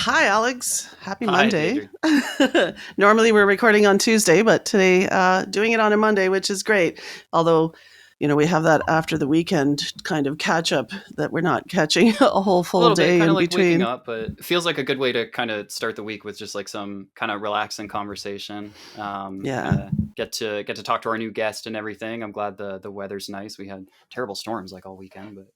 Hi, Alex. Happy Hi, Monday. Deidre. Normally we're recording on Tuesday, but today doing it on a Monday, which is great. Although, we have that after the weekend kind of catch up that we're not catching a whole A full little bit, day kind in of like waking between. up, but it feels like a good way to kind of start the week with just like some kind of relaxing conversation. Kind Yeah. of get to talk to our new guest and everything. I'm glad the weather's nice. We had terrible storms like all weekend, but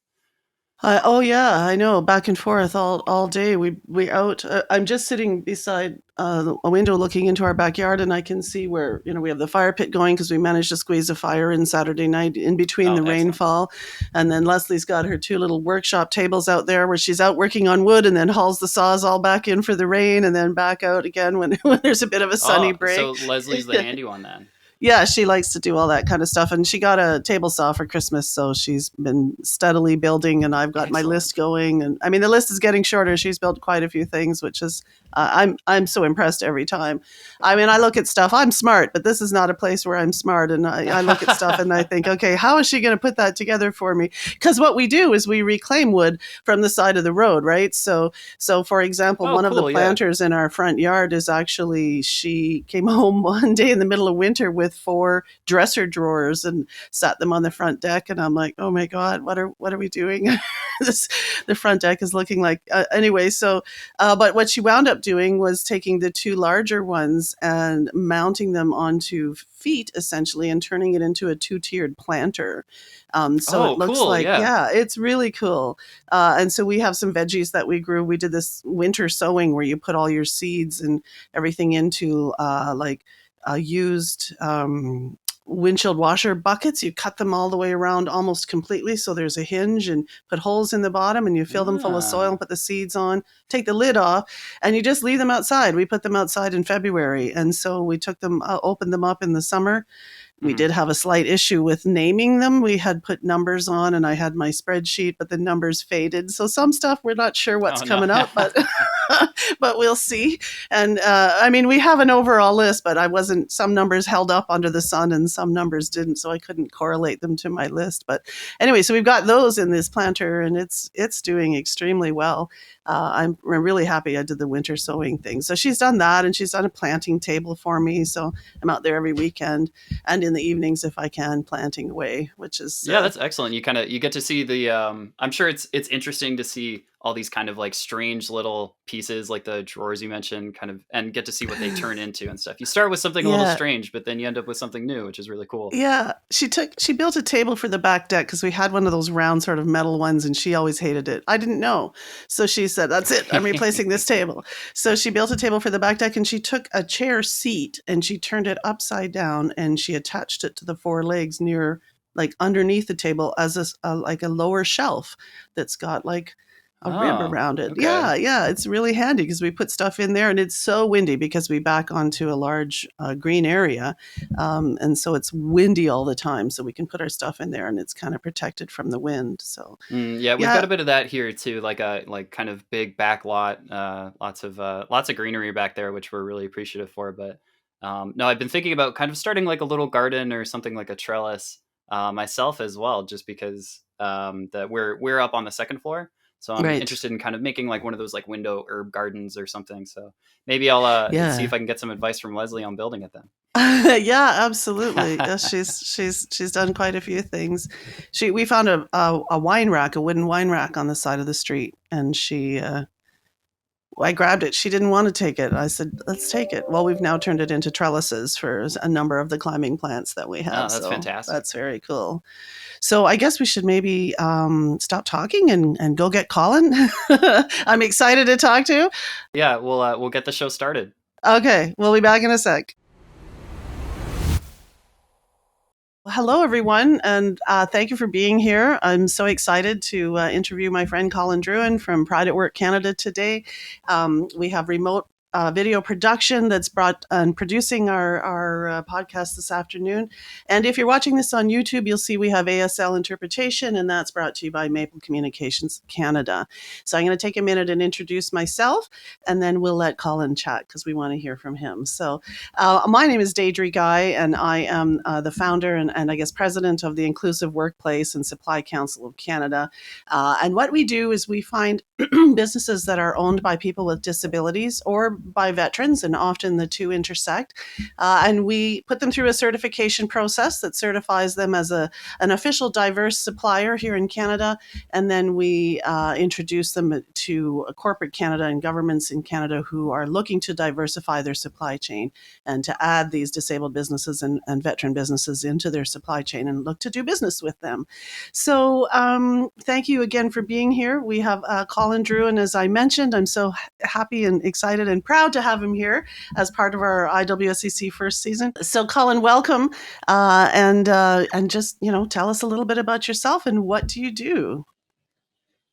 Oh yeah, I know. Back and forth all day. We out. I'm just sitting beside a window looking into our backyard, and I can see where we have the fire pit going because we managed to squeeze a fire in Saturday night in between oh, the excellent. rainfall. And then Leslie's got her two little workshop tables out there where she's out working on wood, and then hauls the saws all back in for the rain, and then back out again when when there's a bit of a sunny Oh, so break. Leslie's the handy one then. Yeah, she likes to do all that kind of stuff. And she got a table saw for Christmas. So she's been steadily building, and I've got my Excellent. list going. And I mean, the list is getting shorter. She's built quite a few things, which is, I'm so impressed every time. I mean, I look at stuff, I'm smart, but this is not a place where I'm smart. And I look at stuff and I think, okay, how is she going to put that together for me? Because what we do is we reclaim wood from the side of the road, right? So for example, Oh, one of the cool. Yeah. planters in our front yard is actually, she came home one day in the middle of winter with four dresser drawers and sat them on the front deck. And I'm like, oh my God, what are we doing? this, the front deck is looking like, anyway. But what she wound up doing was taking the two larger ones and mounting them onto feet essentially and turning it into a two-tiered planter. So it Oh, looks cool. like, Yeah. yeah, it's really cool. And so we have some veggies that we grew. We did this winter sowing where you put all your seeds and everything into used windshield washer buckets. You cut them all the way around almost completely. So there's a hinge and put holes in the bottom, and you fill them full of soil and Ah. put the seeds on, take the lid off, and you just leave them outside. We put them outside in February. And so we took them, opened them up in the summer. We Mhm. did have a slight issue with naming them. We had put numbers on, and I had my spreadsheet, but the numbers faded. So some stuff we're not sure what's Oh no. coming up, but but we'll see. And I mean, we have an overall list, but I wasn't. Some numbers held up under the sun, and some numbers didn't, so I couldn't correlate them to my list. But anyway, so we've got those in this planter, and it's doing extremely well. I'm really happy I did the winter sowing thing. So she's done that, and she's done a planting table for me. So I'm out there every weekend and in the evenings if I can, planting away, which is Yeah, that's excellent. You get to see the I'm sure it's interesting to see all these kind of like strange little pieces like the drawers you mentioned kind of and get to see what they turn into and stuff. You start with something a little yeah. strange, but then you end up with something new, which is really cool. Yeah, she built a table for the back deck because we had one of those round sort of metal ones, and she always hated it. I didn't know. So she said, "That's it. I'm replacing this table." So she built a table for the back deck, and she took a chair seat and she turned it upside down, and she attached it to the four legs near, like, underneath the table as like a lower shelf that's got like a rib Oh, around it. okay. Yeah, yeah, it's really handy because we put stuff in there, and it's so windy because we back onto a large green area, and so it's windy all the time. So we can put our stuff in there, and it's kind of protected from the wind. So Yeah, we've got yeah, a bit of that here too, like a like kind of big back lot, lots of greenery back there, which we're really appreciative for. But no, I've been thinking about kind of starting like a little garden or something like a trellis myself as well, just because that we're up on the second floor, so I'm right. interested in kind of making like one of those like window herb gardens or something. So maybe I'll see if Yeah. I can get some advice from Leslie on building it then. Yeah, absolutely. Yes, she's done quite a few things. We found a wine rack, a wooden wine rack on the side of the street, and I grabbed it. She didn't want to take it. I said, "Let's take it." Well, we've now turned it into trellises for a number of the climbing plants that we Oh, have. that's So fantastic. that's very cool. So I guess we should maybe stop talking and go get Colin. I'm excited to talk to you. Yeah, we'll get the show started. Okay, we'll be back in a sec. Well, hello, everyone, and thank you for being here. I'm so excited to interview my friend Colin Druhan from Pride at Work Canada today. We have remote video production that's brought and producing our podcast this afternoon. And if you're watching this on YouTube, you'll see we have ASL interpretation, and that's brought to you by Maple Communications Canada. So I'm going to take a minute and introduce myself, and then we'll let Colin chat because we want to hear from him. So my name is Deidre Guy, and I am the founder and I guess president of the Inclusive Workplace and Supply Council of Canada. And what we do is we find businesses that are owned by people with disabilities or by veterans, and often the two intersect. And we put them through a certification process that certifies them as an official diverse supplier here in Canada. And then we introduce them to corporate Canada and governments in Canada who are looking to diversify their supply chain and to add these disabled businesses and veteran businesses into their supply chain and look to do business with them. So thank you again for being here. We have Colin Druhan, as I mentioned. I'm so happy and excited and proud to have him here as part of our IWSCC first season. So Colin, welcome, and just tell us a little bit about yourself and what do you do?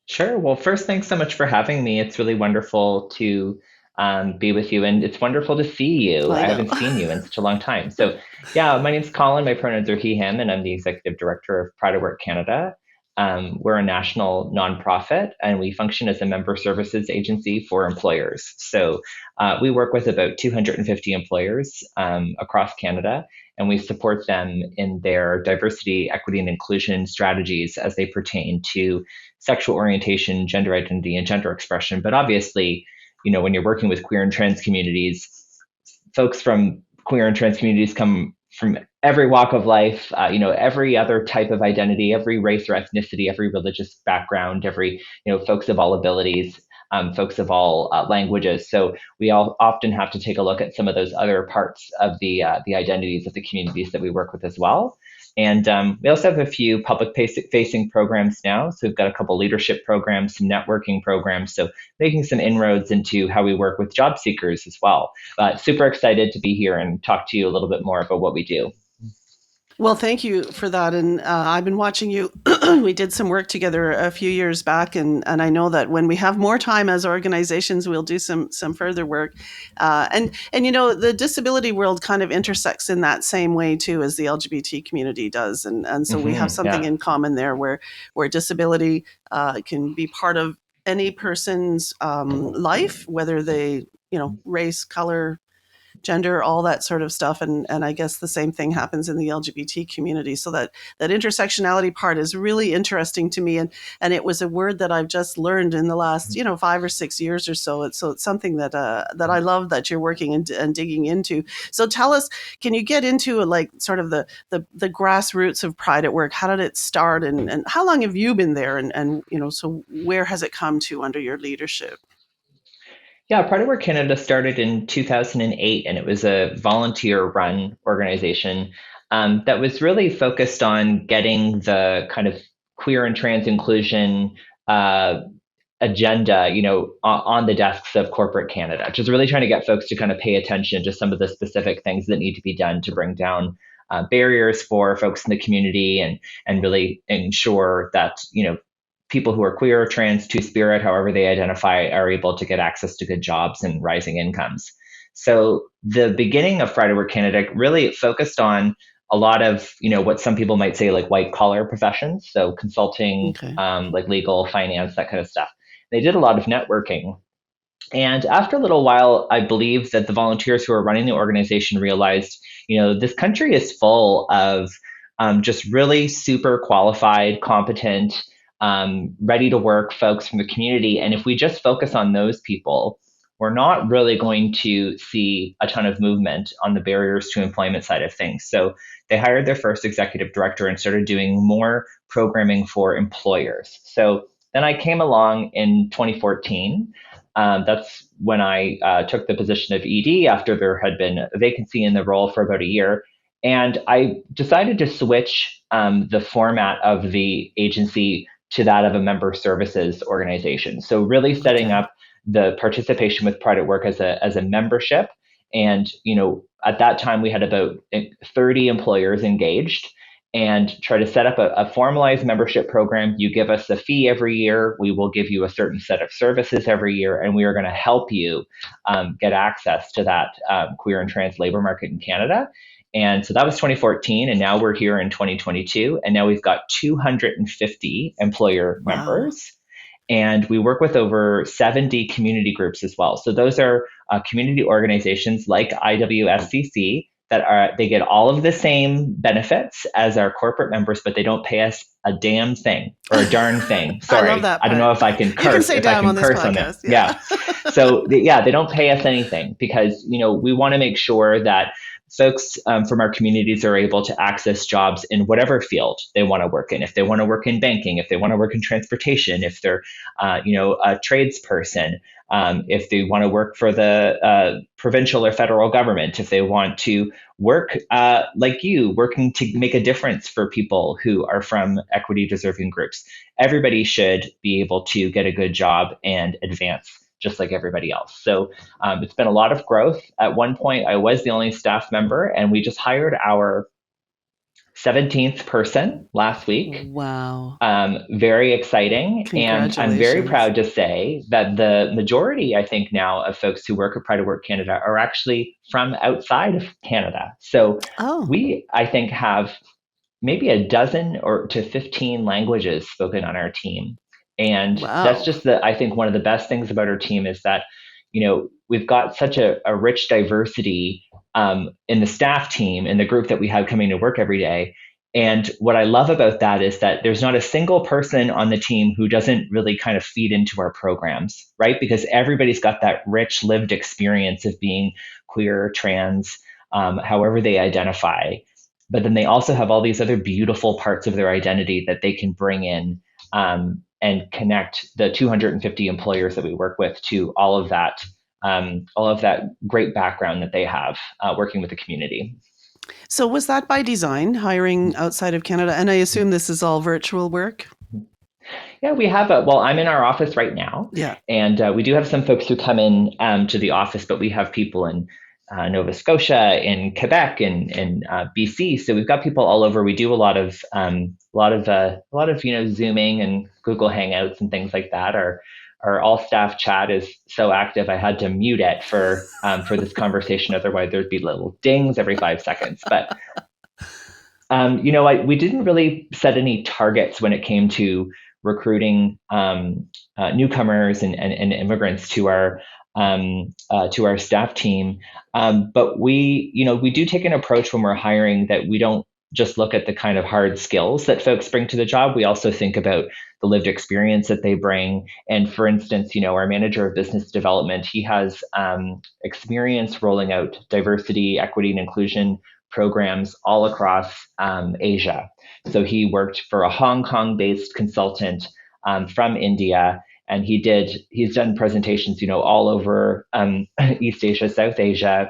Sure. Well, first, thanks so much for having me. It's really wonderful to be with you, and it's wonderful to see you. I I know. haven't seen you in such a long time. So, yeah, my name's Colin. My pronouns are he, him, and I'm the executive director of Pride at Work Canada. We're a national nonprofit, and we function as a member services agency for employers. So, we work with about 250 employers across Canada, and we support them in their diversity, equity, and inclusion strategies as they pertain to sexual orientation, gender identity, and gender expression. But obviously, when you're working with queer and trans communities, folks from queer and trans communities come from every walk of life, every other type of identity, every race or ethnicity, every religious background, every, folks of all abilities, folks of all languages. So we all often have to take a look at some of those other parts of the identities of the communities that we work with as well. And we also have a few public facing programs now. So we've got a couple leadership programs, some networking programs. So making some inroads into how we work with job seekers as well. Super excited to be here and talk to you a little bit more about what we do. Well, thank you for that. And I've been watching you. We did some work together a few years back, and I know that when we have more time as organizations, we'll do some further work. And the disability world kind of intersects in that same way too as the LGBT community does, and so we have something Yeah. in common there where disability can be part of any person's life, whether they race, color, gender, all that sort of stuff. And I guess the same thing happens in the LGBT community. So that intersectionality part is really interesting to me. And it was a word that I've just learned in the last, 5 or 6 years or so. It's something that I love that you're working and digging into. So tell us, can you get into like sort of the grassroots of Pride at Work? How did it start, and how long have you been there? And so where has it come to under your leadership? Yeah, Pride at Work Canada started in 2008, and it was a volunteer run organization that was really focused on getting the kind of queer and trans inclusion agenda, on the desks of corporate Canada, just really trying to get folks to kind of pay attention to some of the specific things that need to be done to bring down barriers for folks in the community and really ensure that, people who are queer, trans, two-spirit, however they identify, are able to get access to good jobs and rising incomes. So the beginning of Pride at Work Canada really focused on a lot of, what some people might say like white collar professions, so consulting, Okay. like legal, finance, that kind of stuff. They did a lot of networking. And after a little while, I believe that the volunteers who are running the organization realized, this country is full of just really super qualified, competent, ready to work folks from the community. And if we just focus on those people, we're not really going to see a ton of movement on the barriers to employment side of things. So they hired their first executive director and started doing more programming for employers. So then I came along in 2014. That's when I took the position of ED after there had been a vacancy in the role for about a year. And I decided to switch the format of the agency to that of a member services organization. So really setting Okay. up the participation with Pride at Work as a membership. And, at that time we had about 30 employers engaged. and try to set up a formalized membership program. You give us a fee every year. We will give you a certain set of services every year, and we are going to help you get access to that queer and trans labor market in Canada. And so that was 2014, and now we're here in 2022, and now we've got 250 employer members. And we work with over 70 community groups as well. So those are community organizations like IWSCC they get all of the same benefits as our corporate members, but they don't pay us a damn thing or a darn thing. Sorry, I love that part. I don't know if I can curse. You can say damn on this podcast. On them. Yeah. So they don't pay us anything because we want to make sure that folks from our communities are able to access jobs in whatever field they want to work in. If they want to work in banking, if they want to work in transportation, if they're a tradesperson, if they want to work for the provincial or federal government, if they want to work like you, working to make a difference for people who are from equity deserving groups. Everybody should be able to get a good job and advance just like everybody else. So it's been a lot of growth. At one point, I was the only staff member, and we just hired our 17th person last week. Wow. Very exciting. And I'm very proud to say that the majority, I think now, of folks who work at Pride at Work Canada are actually from outside of Canada. So we, I think, have maybe a dozen or to 15 languages spoken on our team. And that's just I think one of the best things about our team is that, we've got such a rich diversity in the staff team, in the group that we have coming to work every day. And what I love about that is that there's not a single person on the team who doesn't really kind of feed into our programs, right? Because everybody's got that rich lived experience of being queer, trans, however they identify. But then they also have all these other beautiful parts of their identity that they can bring in and connect the 250 employers that we work with to all of that great background that they have working with the community. So was that by design, hiring outside of Canada? And I assume this is all virtual work? Yeah, we have I'm in our office right now. Yeah. And we do have some folks who come in to the office, but we have people in Nova Scotia, in Quebec, in BC. So we've got people all over. We do a lot of Zooming and Google Hangouts and things like that. Our all staff chat is so active. I had to mute it for this conversation. Otherwise, there'd be little dings every 5 seconds. But we didn't really set any targets when it came to recruiting newcomers and immigrants to our staff team. But we do take an approach when we're hiring that we don't just look at the kind of hard skills that folks bring to the job. We also think about the lived experience that they bring. And for instance, our manager of business development, he has experience rolling out diversity, equity, and inclusion programs all across Asia. So he worked for a Hong Kong-based consultant from India. And he's done presentations, all over East Asia, South Asia.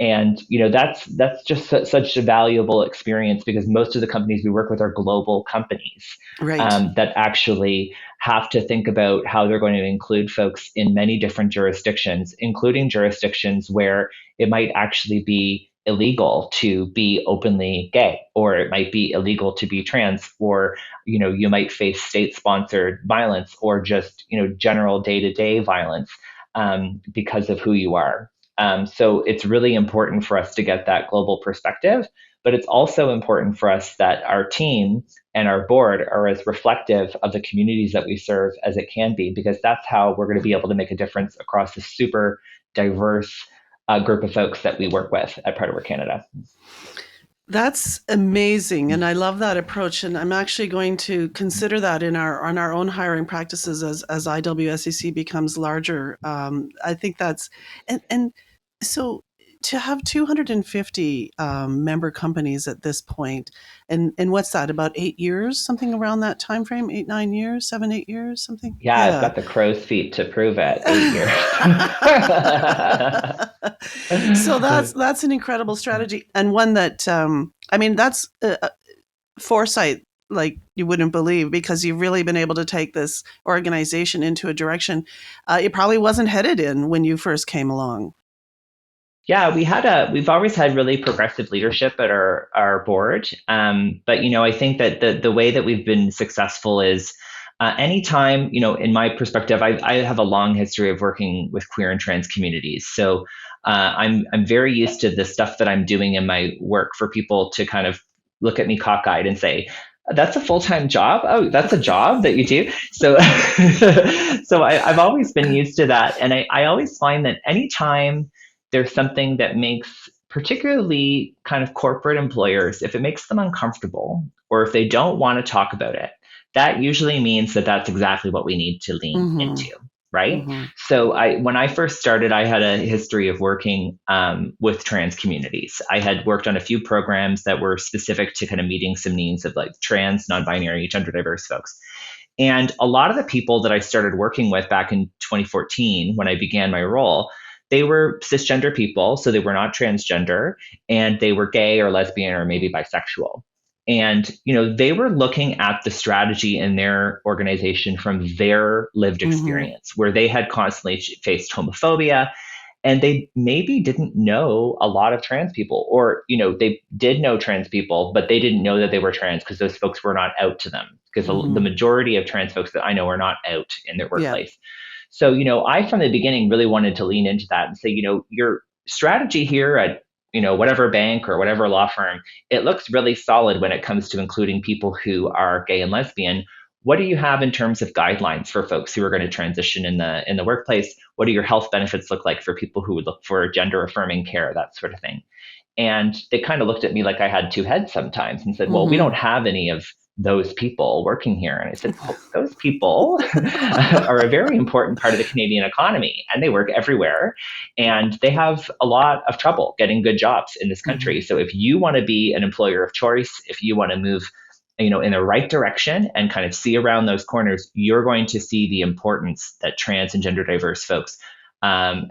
And, that's just such a valuable experience because most of the companies we work with are global companies, right, that actually have to think about how they're going to include folks in many different jurisdictions, including jurisdictions where it might actually be illegal to be openly gay, or it might be illegal to be trans, or you might face state-sponsored violence, or just general day-to-day violence because of who you are. So it's really important for us to get that global perspective, but it's also important for us that our team and our board are as reflective of the communities that we serve as it can be, because that's how we're going to be able to make a difference across a super diverse group of folks that we work with at Pride at Work Canada. That's amazing, and I love that approach. And I'm actually going to consider that on our own hiring practices as IWSCC becomes larger. I think that's and so to have 250 member companies at this point, and what's that, about 8 years, something around that time frame, 8, 9 years, 7, 8 years, something. Yeah, I've got the crow's feet to prove it. 8 years. So that's an incredible strategy, and one that that's foresight like you wouldn't believe, because you've really been able to take this organization into a direction it probably wasn't headed in when you first came along. Yeah, we've always had really progressive leadership at our board. But I think that the way that we've been successful is anytime, in my perspective, I have a long history of working with queer and trans communities. So I'm very used to the stuff that I'm doing in my work for people to kind of look at me cockeyed and say, that's a full-time job. Oh, that's a job that you do. So, I've always been used to that. And I always find that anytime there's something that makes particularly kind of corporate employers, if it makes them uncomfortable or if they don't want to talk about it, that usually means that that's exactly what we need to lean Mm-hmm. into. Right. Mm-hmm. So when I first started, I had a history of working with trans communities. I had worked on a few programs that were specific to kind of meeting some needs of like trans, non-binary, gender diverse folks. And a lot of the people that I started working with back in 2014, when I began my role, they were cisgender people, so they were not transgender, and they were gay or lesbian or maybe bisexual. And they were looking at the strategy in their organization from their lived Mm-hmm. experience, where they had constantly faced homophobia, and they maybe didn't know a lot of trans people, or they did know trans people, but they didn't know that they were trans because those folks were not out to them, because the Mm-hmm. majority of trans folks that I know are not out in their Yeah. workplace. So I from the beginning really wanted to lean into that and say, your strategy here at whatever bank or whatever law firm, it looks really solid when it comes to including people who are gay and lesbian. What do you have in terms of guidelines for folks who are going to transition in the workplace? What do your health benefits look like for people who would look for gender affirming care, that sort of thing? And they kind of looked at me like I had two heads sometimes and said, well, we Mm-hmm. don't have any of those people working here. And I said, well, those people are a very important part of the Canadian economy, and they work everywhere, and they have a lot of trouble getting good jobs in this country. Mm-hmm. So if you want to be an employer of choice, if you want to move in the right direction and kind of see around those corners, you're going to see the importance that trans and gender diverse folks um,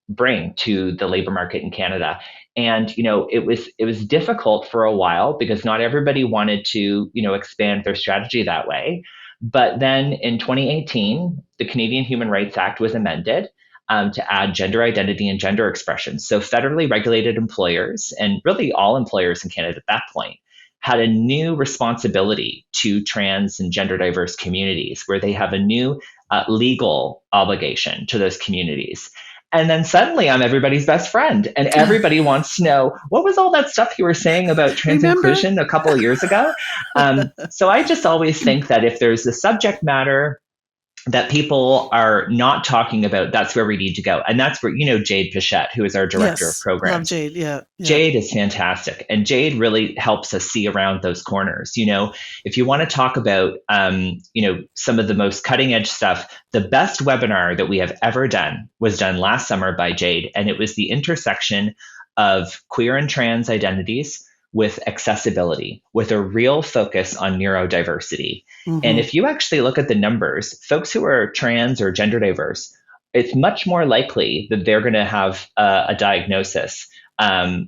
bring to the labor market in Canada. And it was difficult for a while because not everybody wanted to expand their strategy that way. But then in 2018, the Canadian Human Rights Act was amended to add gender identity and gender expression. So federally regulated employers, and really all employers in Canada at that point, had a new responsibility to trans and gender diverse communities, where they have a new legal obligation to those communities. And then suddenly I'm everybody's best friend, and everybody wants to know, what was all that stuff you were saying about trans Remember? inclusion a couple of years ago? So I just always think that if there's a subject matter that people are not talking about, that's where we need to go. And that's where, Jade Pichette, who is our director of Yes. Love programs. Jade. Yeah. Yeah. Jade is fantastic, and Jade really helps us see around those corners. If you want to talk about, some of the most cutting edge stuff, the best webinar that we have ever done was done last summer by Jade, and it was the intersection of queer and trans identities with accessibility, with a real focus on neurodiversity. And Mm-hmm. if you actually look at the numbers, folks who are trans or gender diverse, it's much more likely that they're going to have a diagnosis um,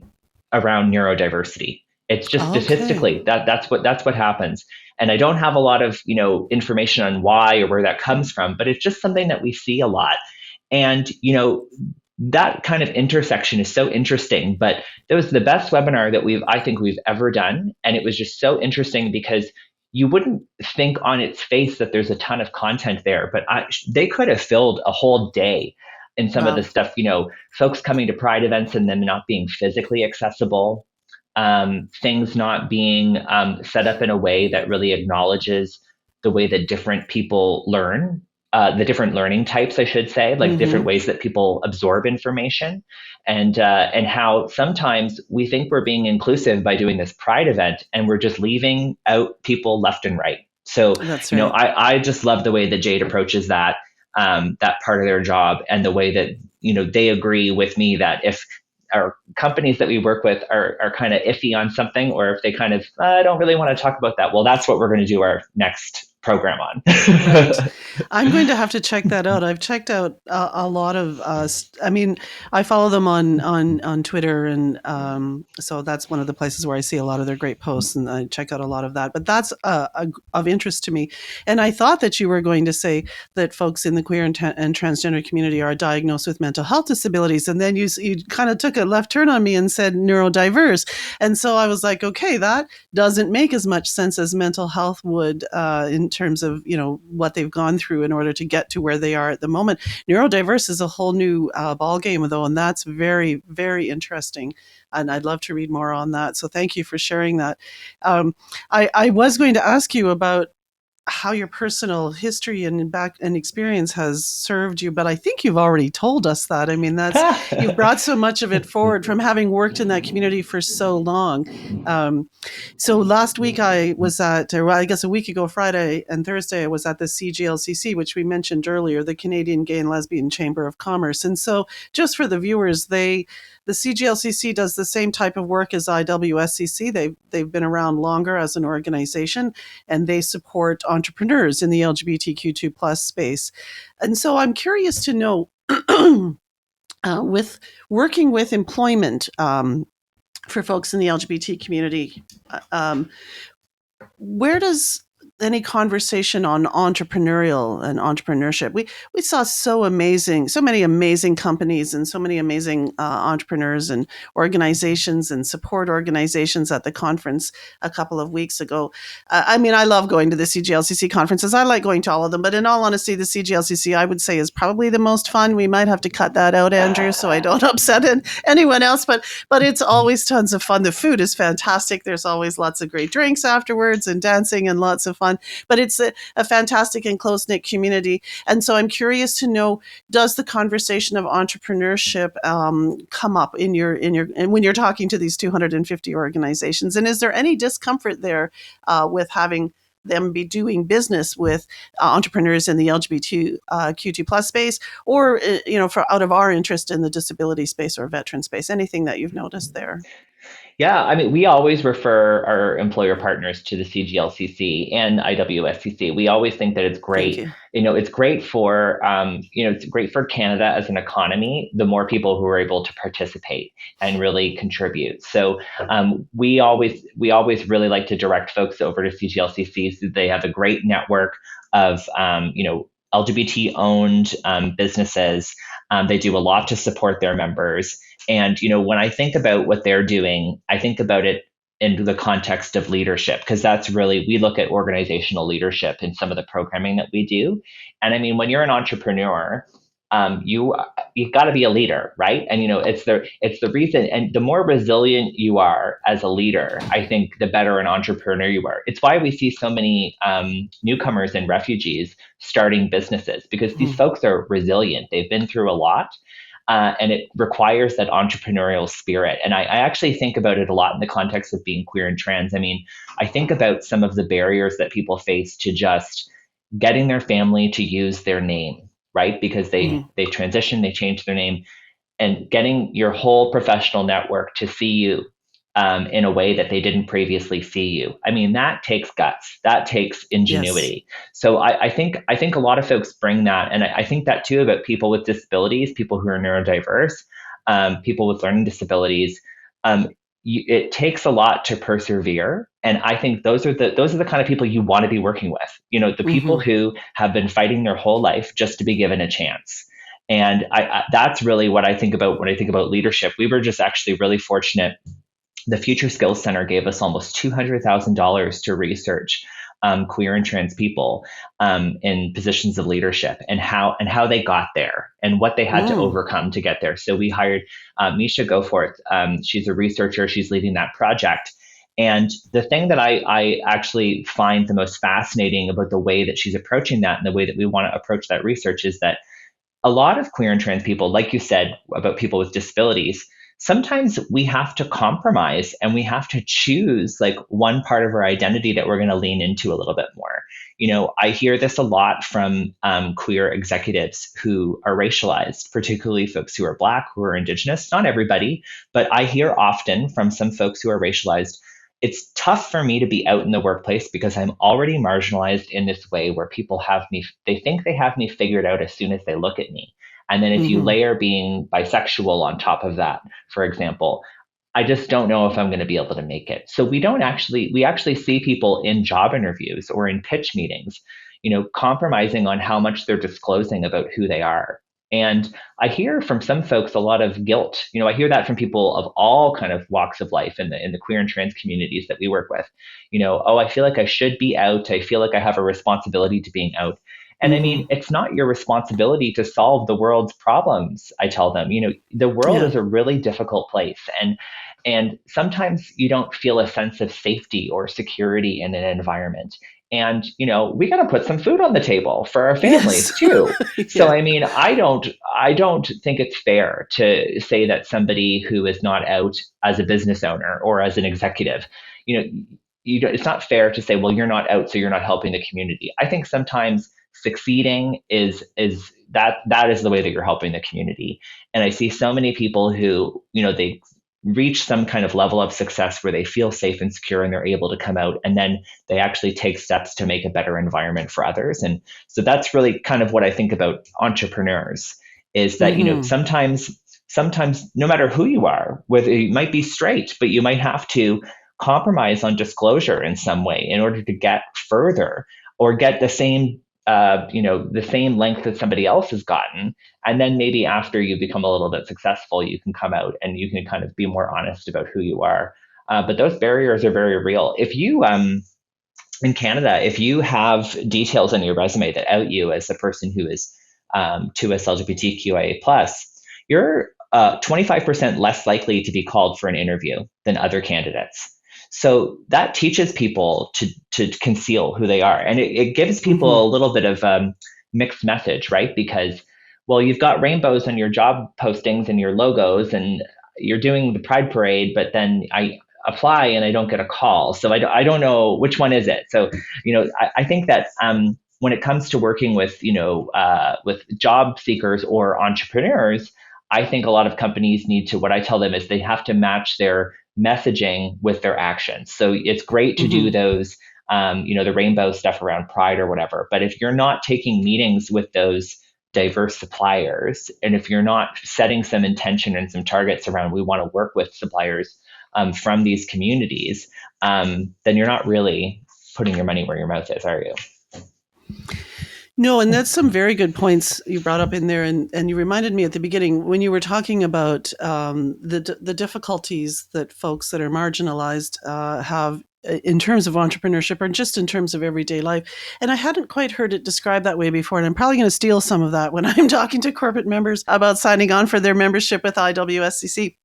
around neurodiversity. It's just Okay. statistically that's what happens. And I don't have a lot of information on why or where that comes from, but it's just something that we see a lot. And that kind of intersection is so interesting. But it was the best webinar that I think we've ever done, and it was just so interesting because you wouldn't think on its face that there's a ton of content there, but they could have filled a whole day in some of the Wow. stuff, folks coming to pride events and them not being physically accessible, things not being set up in a way that really acknowledges the way that different people learn, the different learning types, I should say, like different Mm-hmm. ways that people absorb information, and how sometimes we think we're being inclusive by doing this pride event, and we're just leaving out people left and right. So, That's right. I just love the way that Jade approaches that part of their job, and the way that they agree with me that if our companies that we work with are kind of iffy on something, or if they kind of don't really want to talk about that, well, that's what we're going to do our next program on. Right. I'm going to have to check that out. I've checked out a lot of. I mean, I follow them on Twitter, and so that's one of the places where I see a lot of their great posts, and I check out a lot of that. But that's of interest to me. And I thought that you were going to say that folks in the queer and transgender community are diagnosed with mental health disabilities, and then you kind of took a left turn on me and said neurodiverse, and so I was like, okay, that doesn't make as much sense as mental health would in terms of what they've gone through in order to get to where they are at the moment. Neurodiverse is a whole new ball game, though, and that's very, very interesting. And I'd love to read more on that. So thank you for sharing that. I was going to ask you about how your personal history and experience has served you, but I think you've already told us that. I mean, you've brought so much of it forward from having worked in that community for so long. So last week I was I guess a week ago, Friday and Thursday, I was at the CGLCC, which we mentioned earlier, the Canadian Gay and Lesbian Chamber of Commerce. And so just for the viewers, the CGLCC does the same type of work as IWSCC. They've been around longer as an organization, and they support entrepreneurs in the LGBTQ2 plus space. And so I'm curious to know, with working with employment for folks in the LGBT community, where does any conversation on entrepreneurial and entrepreneurship? We saw so many amazing companies and so many amazing entrepreneurs and organizations and support organizations at the conference a couple of weeks ago. I mean, I love going to the CGLCC conferences. I like going to all of them, but in all honesty, the CGLCC I would say is probably the most fun. We might have to cut that out, Andrew, so I don't upset anyone else. But it's always tons of fun. The food is fantastic. There's always lots of great drinks afterwards and dancing and lots of fun. But it's a fantastic and close-knit community. And so I'm curious to know, does the conversation of entrepreneurship come up in and when you're talking to these 250 organizations? And is there any discomfort there with having them be doing business with entrepreneurs in the LGBTQ2 plus space, or out of our interest in the disability space or veteran space? Anything that you've noticed there? Yeah, I mean, we always refer our employer partners to the CGLCC and IWSCC. We always think that it's great. It's great for, it's great for Canada as an economy, the more people who are able to participate and really contribute. So we always really like to direct folks over to CGLCC. So they have a great network of, LGBT-owned businesses. They do a lot to support their members. And, when I think about what they're doing, I think about it in the context of leadership, because that's really, we look at organizational leadership in some of the programming that we do. And I mean, when you're an entrepreneur, you've got to be a leader, right? And, it's the reason, and the more resilient you are as a leader, I think the better an entrepreneur you are. It's why we see so many newcomers and refugees starting businesses, because these folks are resilient. They've been through a lot. And it requires that entrepreneurial spirit. And I actually think about it a lot in the context of being queer and trans. I mean, I think about some of the barriers that people face to just getting their family to use their name, right? Because they transition, they change their name, and getting your whole professional network to see you in a way that they didn't previously see you. I mean, that takes guts. That takes ingenuity. Yes. So I think a lot of folks bring that. And I think that too about people with disabilities, people who are neurodiverse, people with learning disabilities. It takes a lot to persevere. And I think those are the kind of people you want to be working with. The people who have been fighting their whole life just to be given a chance. And that's really what I think about when I think about leadership. We were just actually really fortunate. The Future Skills Center gave us almost $200,000 to research queer and trans people in positions of leadership and how they got there and what they had to overcome to get there. So we hired Misha Goforth. She's a researcher. She's leading that project. And the thing that I actually find the most fascinating about the way that she's approaching that and the way that we want to approach that research is that a lot of queer and trans people, like you said about people with disabilities, sometimes we have to compromise and we have to choose like one part of our identity that we're going to lean into a little bit more. I hear this a lot from queer executives who are racialized, particularly folks who are Black, who are Indigenous, not everybody, but I hear often from some folks who are racialized, it's tough for me to be out in the workplace because I'm already marginalized in this way where people they think they have me figured out as soon as they look at me. And then if you Mm-hmm. layer being bisexual on top of that, for example, I just don't know if I'm going to be able to make it. So we actually see people in job interviews or in pitch meetings, compromising on how much they're disclosing about who they are. And I hear from some folks a lot of guilt. I hear that from people of all kind of walks of life in the queer and trans communities that we work with. Oh, I feel like I should be out. I feel like I have a responsibility to being out. And I Mm-hmm. mean, it's not your responsibility to solve the world's problems. I tell them, the world Yeah. is a really difficult place, and sometimes you don't feel a sense of safety or security in an environment. And we got to put some food on the table for our Yes. families too. So Yeah. I mean, I don't think it's fair to say that somebody who is not out as a business owner or as an executive, you know, it's not fair to say, well, you're not out, so you're not helping the community. I think sometimes succeeding is that is the way that you're helping the community. And I see so many people who, they reach some kind of level of success where they feel safe and secure and they're able to come out, and then they actually take steps to make a better environment for others. And so that's really kind of what I think about entrepreneurs, is that Mm-hmm. sometimes no matter who you are, whether you might be straight, but you might have to compromise on disclosure in some way in order to get further or get the same length that somebody else has gotten. And then maybe after you become a little bit successful, you can come out and you can kind of be more honest about who you are. But those barriers are very real. If you, in Canada, if you have details on your resume that out you as a person who is 2S LGBTQIA+, you're 25% less likely to be called for an interview than other candidates. So that teaches people to conceal who they are. And it gives Mm-hmm. people a little bit of mixed message, right? Because, well, you've got rainbows on your job postings and your logos, and you're doing the Pride Parade, but then I apply and I don't get a call. So I don't know which one is it. So, I think that when it comes to working with job seekers or entrepreneurs, I think a lot of companies need to, what I tell them is they have to match their messaging with their actions. So it's great to do Mm-hmm. those, the rainbow stuff around Pride or whatever. But if you're not taking meetings with those diverse suppliers, and if you're not setting some intention and some targets around, we want to work with suppliers from these communities, then you're not really putting your money where your mouth is, are you? No, and that's some very good points you brought up in there, and you reminded me at the beginning when you were talking about the difficulties that folks that are marginalized have in terms of entrepreneurship or just in terms of everyday life. And I hadn't quite heard it described that way before, and I'm probably going to steal some of that when I'm talking to corporate members about signing on for their membership with IWSCC.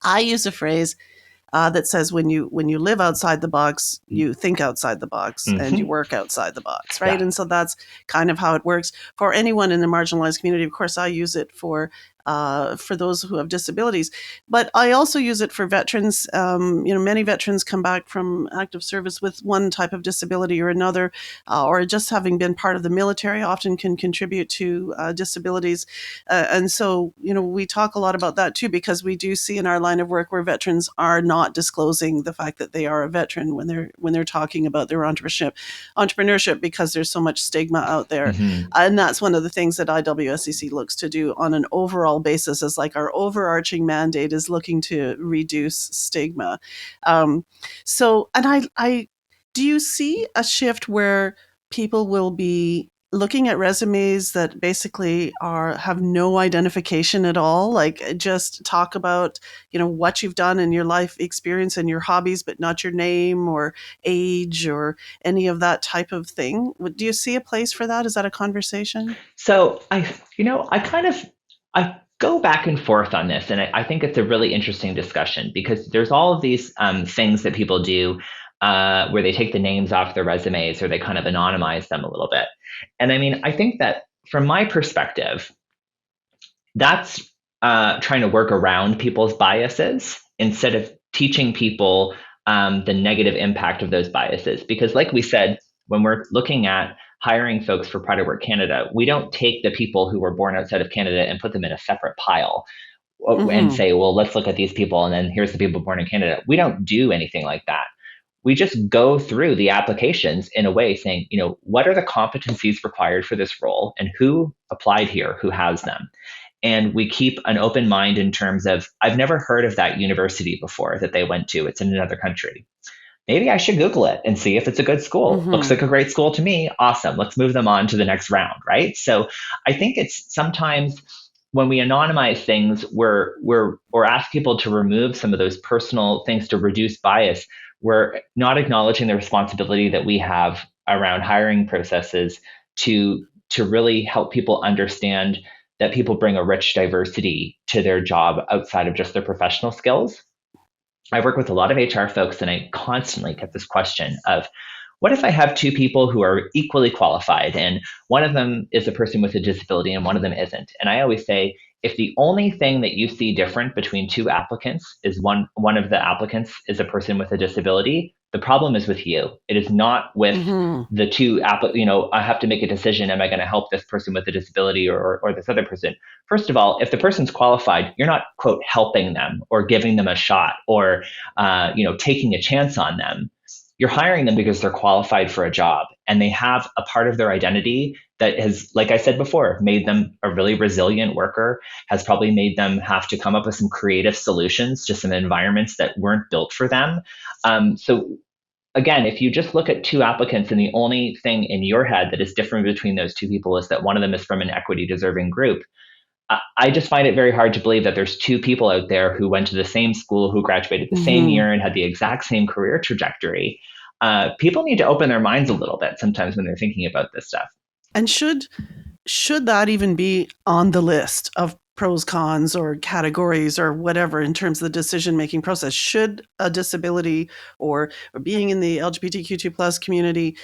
I use a phrase that says when you live outside the box, you think outside the box and you Mm-hmm. work outside the box, right? Yeah. And so that's kind of how it works for anyone in the marginalized community. Of course, I use it for those who have disabilities, but I also use it for veterans. Many veterans come back from active service with one type of disability or another, or just having been part of the military often can contribute to disabilities. And so, we talk a lot about that too, because we do see in our line of work where veterans are not disclosing the fact that they are a veteran when they're talking about their entrepreneurship, because there's so much stigma out there. Mm-hmm. And that's one of the things that IWSCC looks to do on an overall basis, as like our overarching mandate is looking to reduce stigma. And I do you see a shift where people will be looking at resumes that basically have no identification at all, like just talk about what you've done in your life experience and your hobbies, but not your name or age or any of that type of thing? Do you see a place for that? Is that a conversation? So I go back and forth on this, and I think it's a really interesting discussion because there's all of these things that people do where they take the names off their resumes or they kind of anonymize them a little bit. And I mean, I think that from my perspective, that's trying to work around people's biases instead of teaching people the negative impact of those biases. Because, like we said, when we're looking at hiring folks for Pride at Work Canada, we don't take the people who were born outside of Canada and put them in a separate pile and Mm-hmm. say, well, let's look at these people and then here's the people born in Canada. We don't do anything like that. we just go through the applications in a way saying, what are the competencies required for this role and who applied here, who has them? And we keep an open mind in terms of, I've never heard of that university before that they went to. It's in another country. Maybe I should Google it and see if it's a good school. Looks like a great school to me. Awesome. Let's move them on to the next round, right? So I think it's sometimes when we anonymize things, or ask people to remove some of those personal things to reduce bias, we're not acknowledging the responsibility that we have around hiring processes to really help people understand that people bring a rich diversity to their job outside of just their professional skills. I work with a lot of HR folks, and I constantly get this question of, what if I have two people who are equally qualified and one of them is a person with a disability and one of them isn't? And I always say, if the only thing that you see different between two applicants is one of the applicants is a person with a disability, the problem is with you. It is not with the two I have to make a decision. Am I going to help this person with a disability or this other person? First of all, if the person's qualified, you're not, quote, helping them or giving them a shot or taking a chance on them. You're hiring them because they're qualified for a job and they have a part of their identity that has, like I said before, made them a really resilient worker, has probably made them have to come up with some creative solutions to some environments that weren't built for them. So again, if you just look at two applicants and the only thing in your head that is different between those two people is that one of them is from an equity deserving group, I just find it very hard to believe that there's two people out there who went to the same school, who graduated the same year and had the exact same career trajectory. People need to open their minds a little bit sometimes when they're thinking about this stuff. And should that even be on the list of pros, cons, or categories or whatever in terms of the decision-making process? Should a disability or being in the LGBTQ2 plus community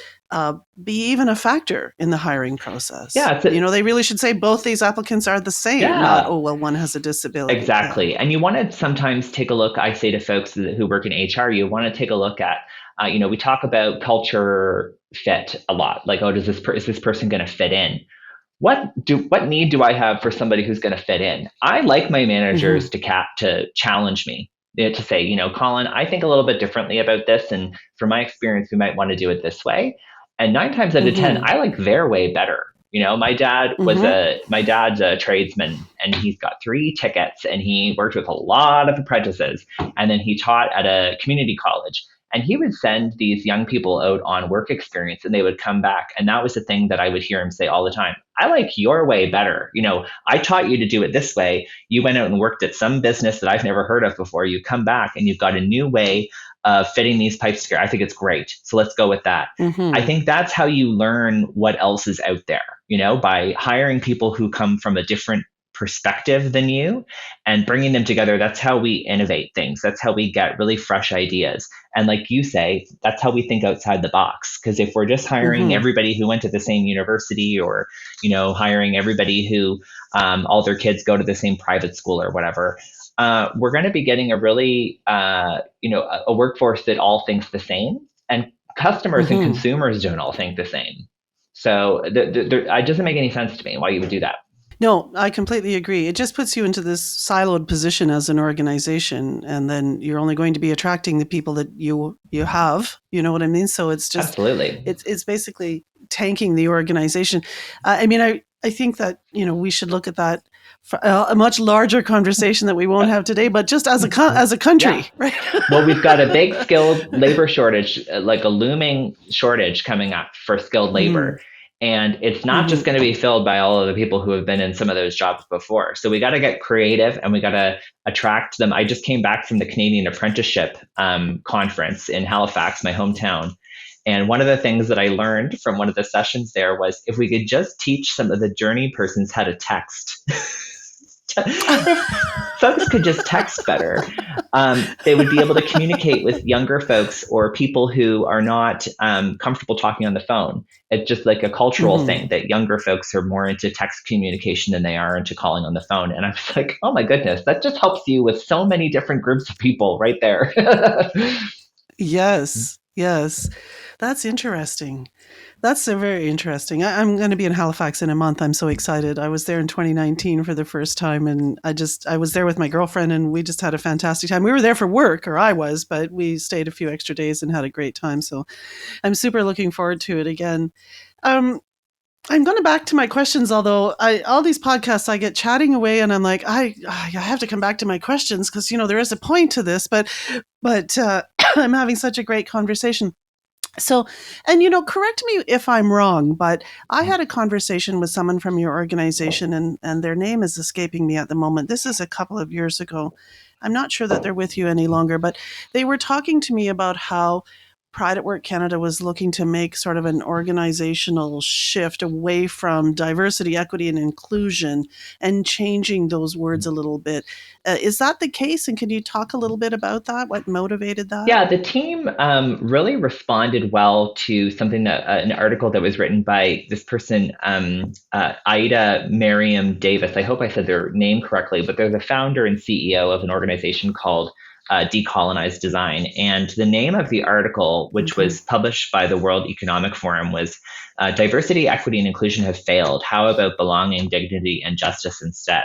be even a factor in the hiring process? Yeah, they really should say both these applicants are the same, not, one has a disability. Exactly. Yeah. And you want to sometimes take a look, I say to folks who work in HR, you want to take a look at, we talk about culture fit a lot. Like, is this person going to fit in? What need do I have for somebody who's going to fit in? I like my managers to challenge me, to say, Colin, I think a little bit differently about this. And from my experience, we might want to do it this way. And 9 times out of 10, I like their way better. My dad was my dad's a tradesman and he's got 3 tickets and he worked with a lot of apprentices. And then he taught at a community college. And he would send these young people out on work experience and they would come back. And that was the thing that I would hear him say all the time. I like your way better. I taught you to do it this way. You went out and worked at some business that I've never heard of before. You come back and you've got a new way of fitting these pipes together. I think it's great. So let's go with that. I think that's how you learn what else is out there, by hiring people who come from a different perspective than you and bringing them together. That's how we innovate things. That's how we get really fresh ideas. And like you say, that's how we think outside the box. Because if we're just hiring everybody who went to the same university or, hiring everybody who all their kids go to the same private school or whatever, we're going to be getting a really, a workforce that all thinks the same. And customers and consumers don't all think the same. So it doesn't make any sense to me why you would do that. No, I completely agree. It just puts you into this siloed position as an organization, and then you're only going to be attracting the people that you have. You know what I mean? So it's just absolutely it's basically tanking the organization. I think that we should look at that for a much larger conversation that we won't have today, but just as a country, right? Well, we've got a big skilled labor shortage, like a looming shortage coming up for skilled labor. And it's not just going to be filled by all of the people who have been in some of those jobs before. So we got to get creative and we got to attract them. I just came back from the Canadian Apprenticeship Conference in Halifax, my hometown. And one of the things that I learned from one of the sessions there was if we could just teach some of the journey persons how to text. Folks could just text better. They would be able to communicate with younger folks or people who are not comfortable talking on the phone. It's just like a cultural thing that younger folks are more into text communication than they are into calling on the phone. And I was like, oh my goodness, that just helps you with so many different groups of people right there. Yes. Yes, that's interesting. That's very interesting. I'm going to be in Halifax in a month. I'm so excited. I was there in 2019 for the first time, and I was there with my girlfriend, and we just had a fantastic time. We were there for work, or I was, but we stayed a few extra days and had a great time. So I'm super looking forward to it again. Um, I'm going back to my questions, although all these podcasts I get chatting away, and I'm like, I have to come back to my questions because there is a point to this, but I'm having such a great conversation. So, and correct me if I'm wrong, but I had a conversation with someone from your organization, and their name is escaping me at the moment. This is a couple of years ago. I'm not sure that they're with you any longer, but they were talking to me about how Pride at Work Canada was looking to make sort of an organizational shift away from diversity, equity, and inclusion and changing those words a little bit. Is that the case? And can you talk a little bit about that? What motivated that? Yeah, the team really responded well to something that an article that was written by this person, Ida Miriam Davis. I hope I said their name correctly, but they're the founder and CEO of an organization called Decolonize Design. And the name of the article, which was published by the World Economic Forum, was Diversity, Equity, and Inclusion Have Failed. How about belonging, dignity, and justice instead?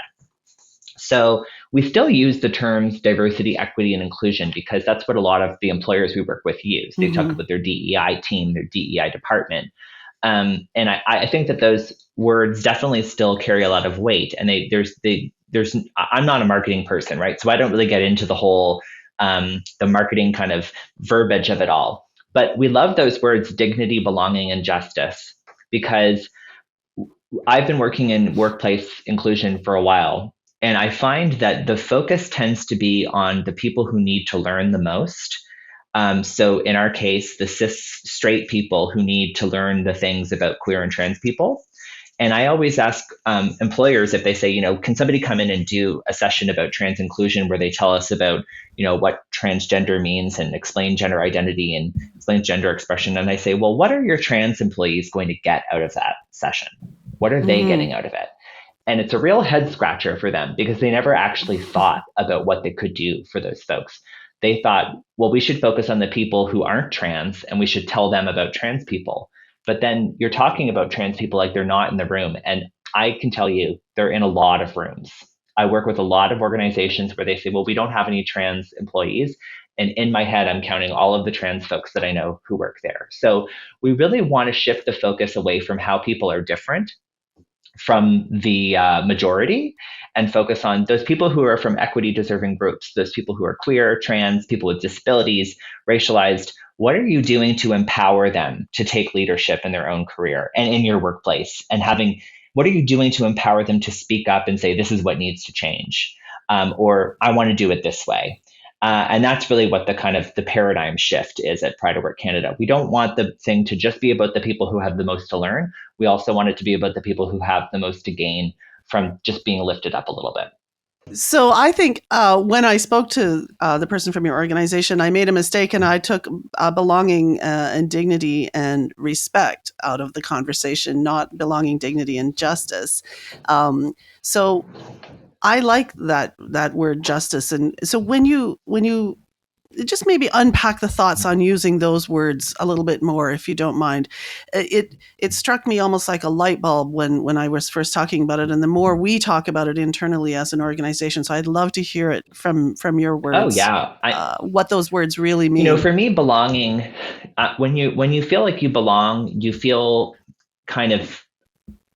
So we still use the terms diversity, equity, and inclusion because that's what a lot of the employers we work with use. They talk about their DEI team, their DEI department. And I think that those words definitely still carry a lot of weight. And I'm not a marketing person, right? So I don't really get into the whole, the marketing kind of verbiage of it all. But we love those words, dignity, belonging, and justice, because I've been working in workplace inclusion for a while. And I find that the focus tends to be on the people who need to learn the most. So in our case, the cis straight people who need to learn the things about queer and trans people. And I always ask employers if they say, can somebody come in and do a session about trans inclusion where they tell us about, what transgender means and explain gender identity and explain gender expression. And I say, well, what are your trans employees going to get out of that session? What are they getting out of it? And it's a real head scratcher for them because they never actually thought about what they could do for those folks. They thought, well, we should focus on the people who aren't trans and we should tell them about trans people. But then you're talking about trans people like they're not in the room. And I can tell you, they're in a lot of rooms. I work with a lot of organizations where they say, well, we don't have any trans employees. And in my head, I'm counting all of the trans folks that I know who work there. So we really want to shift the focus away from how people are different from the majority and focus on those people who are from equity deserving groups, those people who are queer, trans, people with disabilities, racialized. What are you doing to empower them to take leadership in their own career and in your workplace? And what are you doing to empower them to speak up and say, this is what needs to change? Or I want to do it this way. And that's really what the paradigm shift is at Pride at Work Canada. We don't want the thing to just be about the people who have the most to learn. We also want it to be about the people who have the most to gain from just being lifted up a little bit. So I think when I spoke to the person from your organization, I made a mistake and I took belonging and dignity and respect out of the conversation, not belonging, dignity, and justice. So I like that word justice. And so when you just maybe unpack the thoughts on using those words a little bit more, if you don't mind. It struck me almost like a light bulb when I was first talking about it, and the more we talk about it internally as an organization. So I'd love to hear it from your words. Oh yeah, what those words really mean. For me, belonging. When you feel like you belong, you feel kind of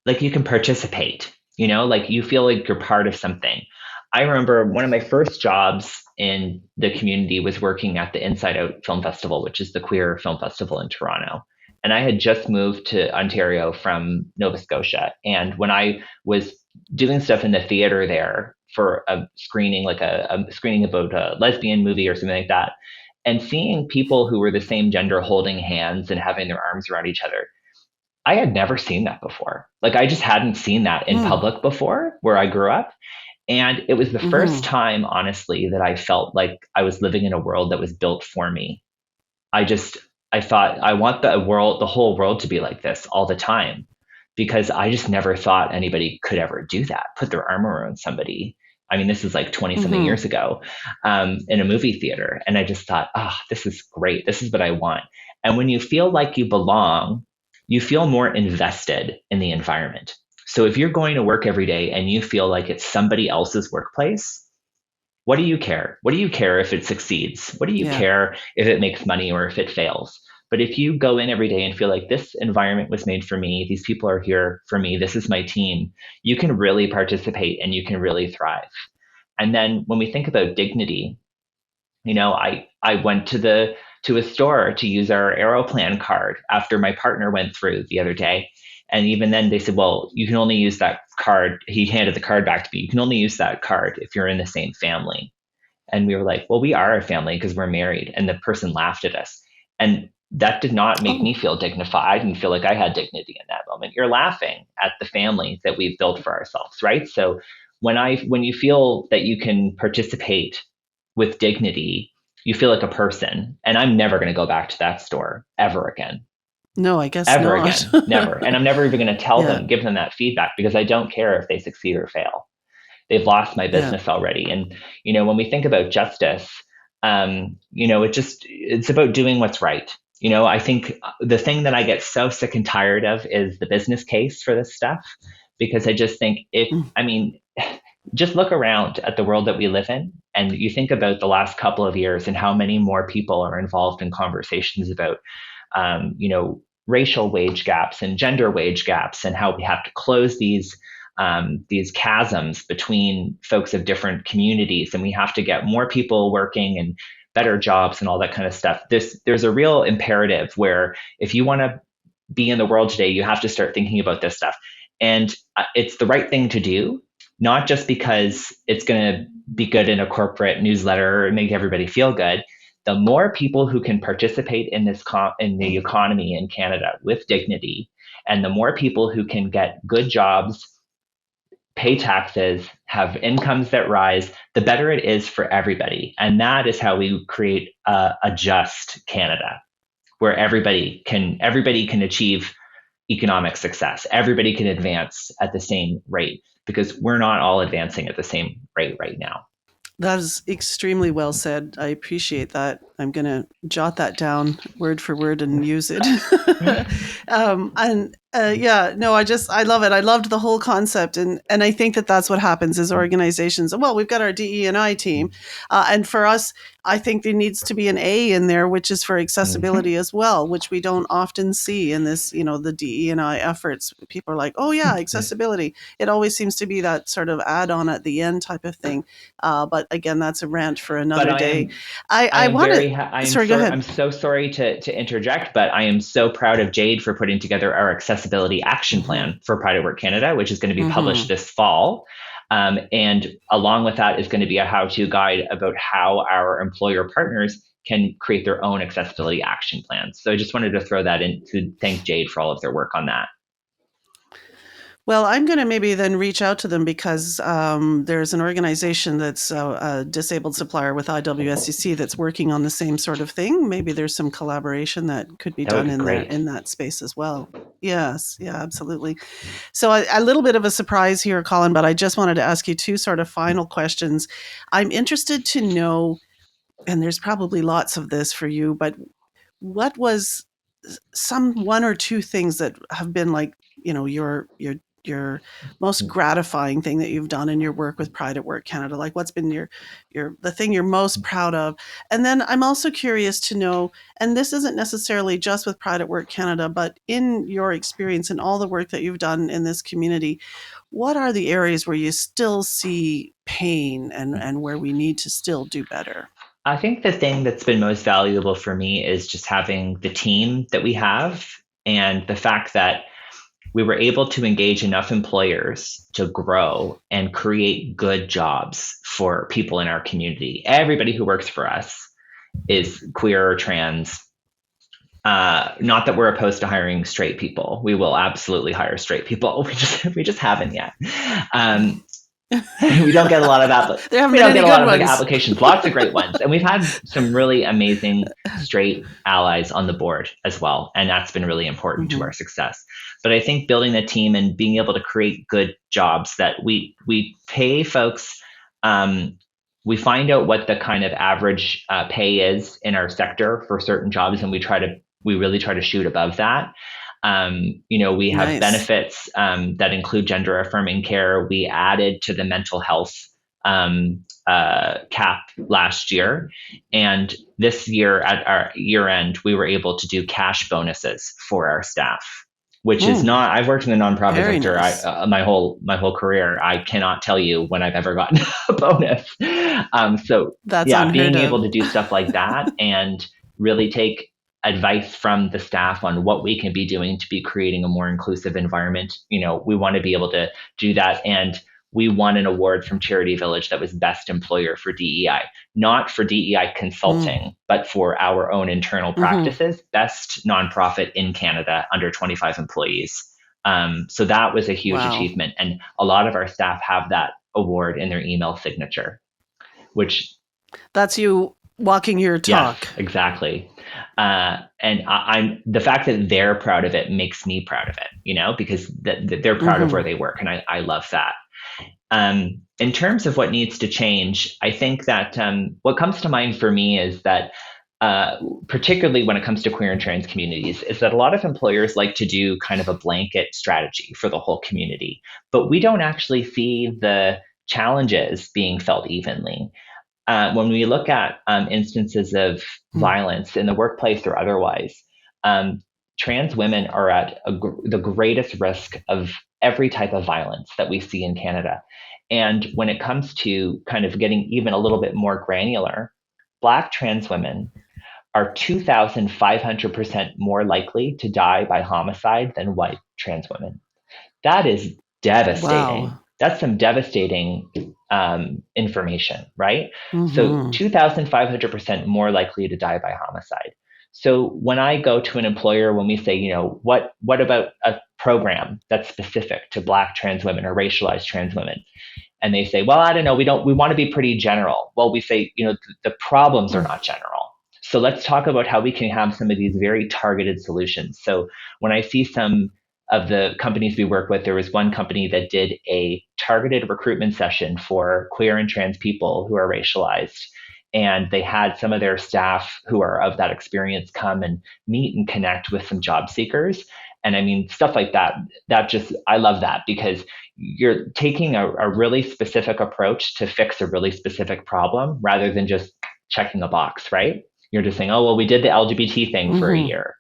like you can participate. Like you feel like you're part of something. I remember one of my first jobs in the community was working at the Inside Out Film Festival, which is the queer film festival in Toronto. And I had just moved to Ontario from Nova Scotia. And when I was doing stuff in the theater there for a screening, like a screening about a lesbian movie or something like that, and seeing people who were the same gender holding hands and having their arms around each other, I had never seen that before. Like I just hadn't seen that in public before where I grew up. And it was the first time, honestly, that I felt like I was living in a world that was built for me. I thought I want the whole world to be like this all the time, because I just never thought anybody could ever do that, put their arm around somebody. I mean, this is like 20 something years ago in a movie theater. And I just thought, this is great. This is what I want. And when you feel like you belong, you feel more invested in the environment. So if you're going to work every day and you feel like it's somebody else's workplace, what do you care? What do you care if it succeeds? What do you Yeah. care if it makes money or if it fails? But if you go in every day and feel like this environment was made for me, these people are here for me, this is my team, you can really participate and you can really thrive. And then when we think about dignity, I went to a store to use our Aeroplan card after my partner went through the other day. And even then they said, well, you can only use that card. He handed the card back to me. You can only use that card if you're in the same family. And we were like, well, we are a family because we're married. And the person laughed at us. And that did not make me Oh, feel dignified. I didn't feel like I had dignity in that moment. You're laughing at the family that we've built for ourselves, right? So when you feel that you can participate with dignity, you feel like a person. And I'm never going to go back to that store ever again. no, I guess Ever not. again. Never. And I'm never even going to Yeah. give them that feedback because I don't care if they succeed or fail. They've lost my Yeah. business already. And, when we think about justice, it's about doing what's right. I think the thing that I get so sick and tired of is the business case for this stuff, because I just think Mm. just look around at the world that we live in and you think about the last couple of years and how many more people are involved in conversations about, racial wage gaps and gender wage gaps and how we have to close these chasms between folks of different communities, and we have to get more people working and better jobs and all that kind of stuff. There's a real imperative where if you want to be in the world today, you have to start thinking about this stuff. And it's the right thing to do, not just because it's going to be good in a corporate newsletter and make everybody feel good. The more people who can participate in in the economy in Canada with dignity, and the more people who can get good jobs, pay taxes, have incomes that rise, the better it is for everybody. And that is how we create a just Canada, where everybody can achieve economic success. Everybody can advance at the same rate, because we're not all advancing at the same rate right now. That is extremely well said. I appreciate that. I'm going to jot that down word for word and use it. And yeah, no, I love it. I loved the whole concept, and I think that that's what happens is organizations. Well, we've got our DE&I team, and for us, I think there needs to be an A in there, which is for accessibility as well, which we don't often see in this. The DE&I efforts. People are like, oh yeah, accessibility. It always seems to be that sort of add-on at the end type of thing. But again, that's a rant for another day. I want to. Sorry, go ahead. I'm so sorry to interject, but I am so proud of Jade for putting together our accessibility action plan for Pride at Work Canada, which is going to be published this fall. And along with that is going to be a how-to guide about how our employer partners can create their own accessibility action plans. So I just wanted to throw that in to thank Jade for all of their work on that. Well, I'm going to maybe then reach out to them because there's an organization that's a disabled supplier with IWSCC that's working on the same sort of thing. Maybe there's some collaboration that could be done in that space as well. Yes, yeah, absolutely. So a little bit of a surprise here, Colin, but I just wanted to ask you two sort of final questions. I'm interested to know, and there's probably lots of this for you, but what was some one or two things that have been like, your most gratifying thing that you've done in your work with Pride at Work Canada? Like what's been the thing you're most proud of? And then I'm also curious to know, and this isn't necessarily just with Pride at Work Canada, but in your experience and all the work that you've done in this community, what are the areas where you still see pain and where we need to still do better? I think the thing that's been most valuable for me is just having the team that we have, and the fact that we were able to engage enough employers to grow and create good jobs for people in our community. Everybody who works for us is queer or trans. Not that we're opposed to hiring straight people. We will absolutely hire straight people. We just haven't yet. We don't get a lot of applications. Lots of great ones, and we've had some really amazing straight allies on the board as well, and that's been really important to our success. But I think building the team and being able to create good jobs that we pay folks. We find out what the kind of average pay is in our sector for certain jobs, and we try to we really try to shoot above that. We have Nice. benefits that include gender affirming care. We added to the mental health cap last year. And this year at our year end, we were able to do cash bonuses for our staff, which is not, I've worked in the nonprofit Very sector nice. my whole career. I cannot tell you when I've ever gotten a bonus. So That's yeah, unheard being of. able to do stuff like that and really take advice from the staff on what we can be doing to be creating a more inclusive environment. We want to be able to do that. And we won an award from Charity Village that was best employer for DEI, not for DEI consulting, but for our own internal practices, best nonprofit in Canada under 25 employees. So that was a huge achievement. And a lot of our staff have that award in their email signature, which that's you walking your talk. Yes, exactly. And I'm the fact that they're proud of it makes me proud of it, because they're proud of where they work. And I love that. In terms of what needs to change, I think that what comes to mind for me is that, particularly when it comes to queer and trans communities, is that a lot of employers like to do kind of a blanket strategy for the whole community, but we don't actually see the challenges being felt evenly. When we look at instances of violence in the workplace or otherwise, trans women are at the greatest risk of every type of violence that we see in Canada. And when it comes to kind of getting even a little bit more granular, Black trans women are 2,500% more likely to die by homicide than white trans women. That is devastating. Wow. That's some devastating information, right? So 2,500% more likely to die by homicide. So when I go to an employer, when we say, what about a program that's specific to Black trans women or racialized trans women? And they say, well, I don't know, we want to be pretty general. Well, we say, the problems are not general. So let's talk about how we can have some of these very targeted solutions. So when I see some of the companies we work with, there was one company that did a targeted recruitment session for queer and trans people who are racialized. And they had some of their staff who are of that experience come and meet and connect with some job seekers. And I mean, stuff like that, I love that because you're taking a really specific approach to fix a really specific problem rather than just checking a box, right? You're just saying, oh, well, we did the LGBT thing for a year.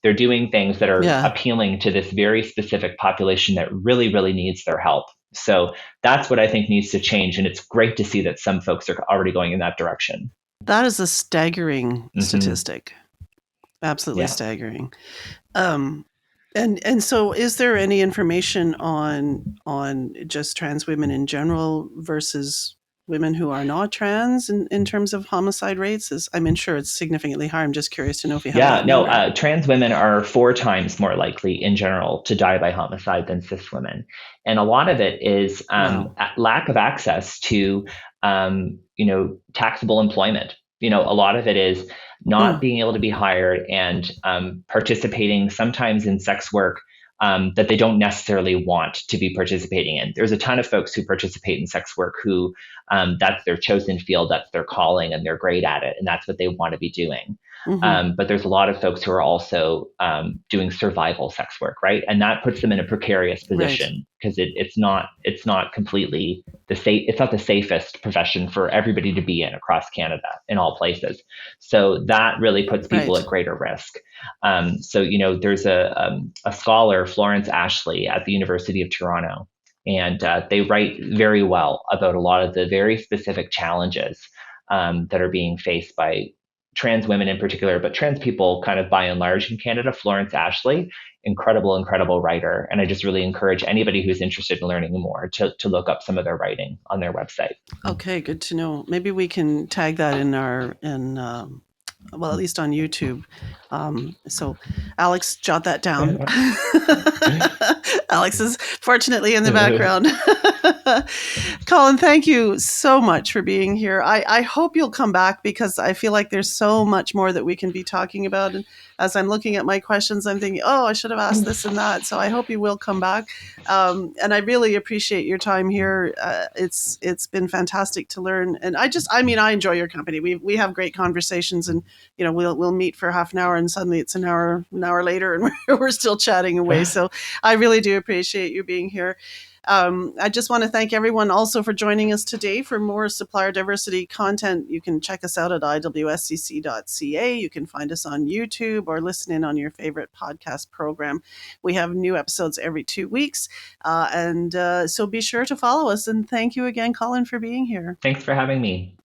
They're doing things that are appealing to this very specific population that really, really needs their help. So that's what I think needs to change. And it's great to see that some folks are already going in that direction. That is a staggering statistic. Absolutely staggering. And so is there any information on just trans women in general versus women who are not trans in terms of homicide rates? I'm sure it's significantly higher. I'm just curious to know if you have that. Trans women are 4 times more likely in general to die by homicide than cis women. And a lot of it is lack of access to, taxable employment. A lot of it is not being able to be hired and participating sometimes in sex work that they don't necessarily want to be participating in. There's a ton of folks who participate in sex work who that's their chosen field, that's their calling, and they're great at it, and that's what they want to be doing. But there's a lot of folks who are also doing survival sex work, right? And that puts them in a precarious position because it's not completely it's not the safest profession for everybody to be in across Canada in all places. So that really puts people at greater risk. So there's a scholar, Florence Ashley, at the University of Toronto, and they write very well about a lot of the very specific challenges that are being faced by trans women in particular, but trans people kind of by and large in Canada. Florence Ashley, incredible writer. And I just really encourage anybody who's interested in learning more to look up some of their writing on their website. Okay, good to know. Maybe we can tag that at least on YouTube. So Alex, jot that down. Alex is fortunately in the background. Colin, thank you so much for being here. I hope you'll come back because I feel like there's so much more that we can be talking about. And as I'm looking at my questions, I'm thinking, oh, I should have asked this and that. So I hope you will come back. And I really appreciate your time here. It's been fantastic to learn. And I enjoy your company. We have great conversations, and we'll meet for half an hour, and suddenly it's an hour later, and we're still chatting away. So I really do appreciate you being here. I just want to thank everyone also for joining us today. For more supplier diversity content, you can check us out at iwscc.ca. You can find us on YouTube or listen in on your favorite podcast program. We have new episodes every 2 weeks. So be sure to follow us. And thank you again, Colin, for being here. Thanks for having me.